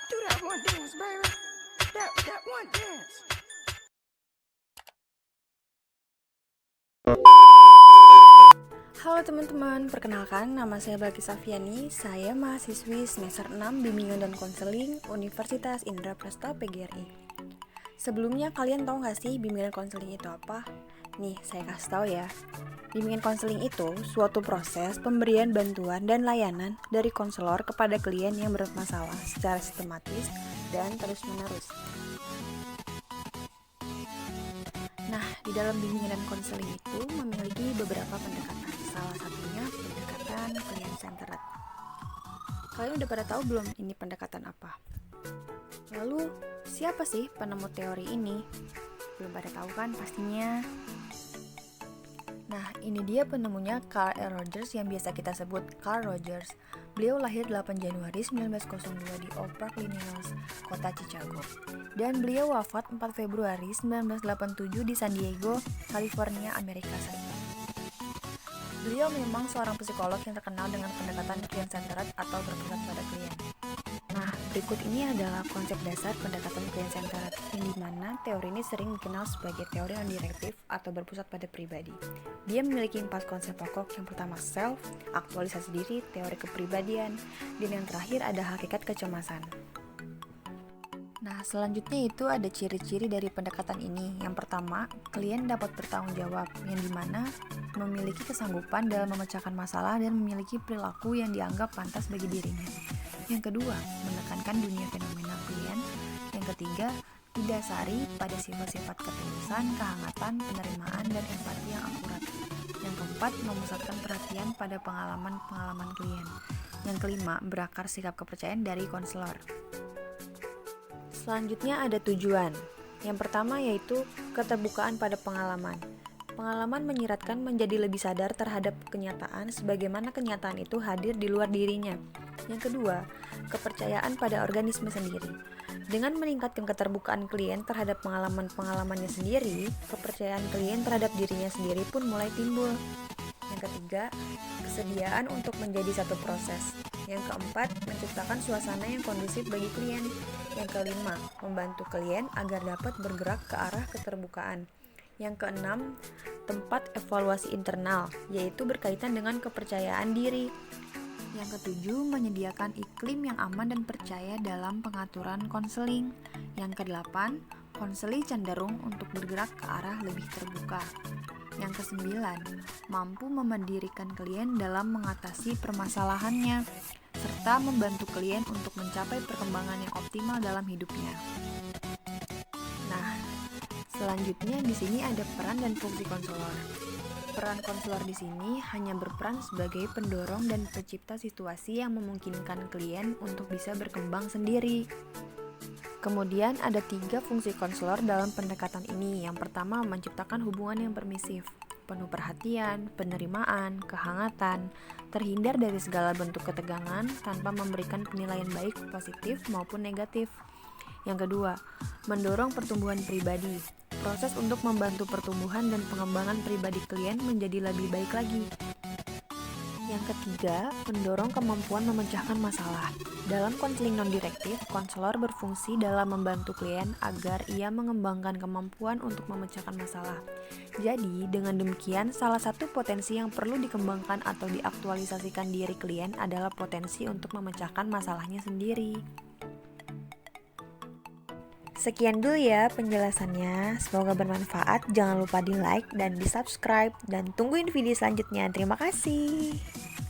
Do that one dance, baby. That one dance. Halo teman-teman, perkenalkan nama saya Bagi Safiani. Saya mahasiswi semester 6 Bimbingan dan Konseling Universitas Indraprasta PGRI. Sebelumnya kalian tahu nggak sih bimbingan konseling itu apa? Nih, saya kasih tahu ya. Bimbingan konseling itu suatu proses pemberian bantuan dan layanan dari konselor kepada klien yang bermasalah secara sistematis dan terus-menerus. Nah, di dalam bimbingan dan konseling itu memiliki beberapa pendekatan. Salah satunya pendekatan client-centered. Kalian udah pada tahu belum ini pendekatan apa? Lalu, siapa sih penemu teori ini? Belum pada tahu kan pastinya? Nah, ini dia penemunya Carl R. Rogers yang biasa kita sebut Carl Rogers. Beliau lahir 8 Januari 1902 di Oak Park, Illinois, kota Chicago. Dan beliau wafat 4 Februari 1987 di San Diego, California, Amerika Serikat. Beliau memang seorang psikolog yang terkenal dengan pendekatan client-centered atau berpusat pada klien. Nah, berikut ini adalah konsep dasar pendekatan client-centered, yang dimana teori ini sering dikenal sebagai teori non-direktif atau berpusat pada pribadi. Dia memiliki 4 konsep pokok. Yang pertama self, aktualisasi diri, teori kepribadian, dan yang terakhir ada hakikat kecemasan. Nah, selanjutnya itu ada ciri-ciri dari pendekatan ini. Yang pertama, klien dapat bertanggung jawab, yang dimana memiliki kesanggupan dalam memecahkan masalah dan memiliki perilaku yang dianggap pantas bagi dirinya. Yang kedua, menekankan dunia fenomena klien. Yang ketiga, didasari pada sifat-sifat ketulusan, kehangatan, penerimaan, dan empati yang akurat. Yang keempat, memusatkan perhatian pada pengalaman-pengalaman klien. Yang kelima, berakar sikap kepercayaan dari konselor. Selanjutnya ada tujuan. Yang pertama yaitu keterbukaan pada pengalaman. Pengalaman menyiratkan menjadi lebih sadar terhadap kenyataan sebagaimana kenyataan itu hadir di luar dirinya. Yang kedua, kepercayaan pada organisme sendiri. Dengan meningkatkan keterbukaan klien terhadap pengalaman-pengalamannya sendiri, kepercayaan klien terhadap dirinya sendiri pun mulai timbul. Yang ketiga, kesediaan untuk menjadi satu proses. Yang keempat, menciptakan suasana yang kondusif bagi klien. Yang kelima, membantu klien agar dapat bergerak ke arah keterbukaan. Yang keenam, tempat evaluasi internal, yaitu berkaitan dengan kepercayaan diri. Yang ketujuh, menyediakan iklim yang aman dan percaya dalam pengaturan konseling. Yang kedelapan, konseling cenderung untuk bergerak ke arah lebih terbuka. Yang kesembilan, mampu memandirikan klien dalam mengatasi permasalahannya, serta membantu klien untuk mencapai perkembangan yang optimal dalam hidupnya. Nah, selanjutnya di sini ada peran dan fungsi konselor. Peran konselor di sini hanya berperan sebagai pendorong dan pencipta situasi yang memungkinkan klien untuk bisa berkembang sendiri. Kemudian ada 3 fungsi konselor dalam pendekatan ini. Yang pertama, menciptakan hubungan yang permisif, penuh perhatian, penerimaan, kehangatan, terhindar dari segala bentuk ketegangan tanpa memberikan penilaian baik, positif maupun negatif. Yang kedua, mendorong pertumbuhan pribadi, proses untuk membantu pertumbuhan dan pengembangan pribadi klien menjadi lebih baik lagi. Yang ketiga, mendorong kemampuan memecahkan masalah. Dalam konseling non-direktif, konselor berfungsi dalam membantu klien agar ia mengembangkan kemampuan untuk memecahkan masalah. Jadi, dengan demikian, salah satu potensi yang perlu dikembangkan atau diaktualisasikan diri klien adalah potensi untuk memecahkan masalahnya sendiri. Sekian dulu ya penjelasannya, semoga bermanfaat. Jangan lupa di like dan di subscribe, dan tungguin video selanjutnya. Terima kasih.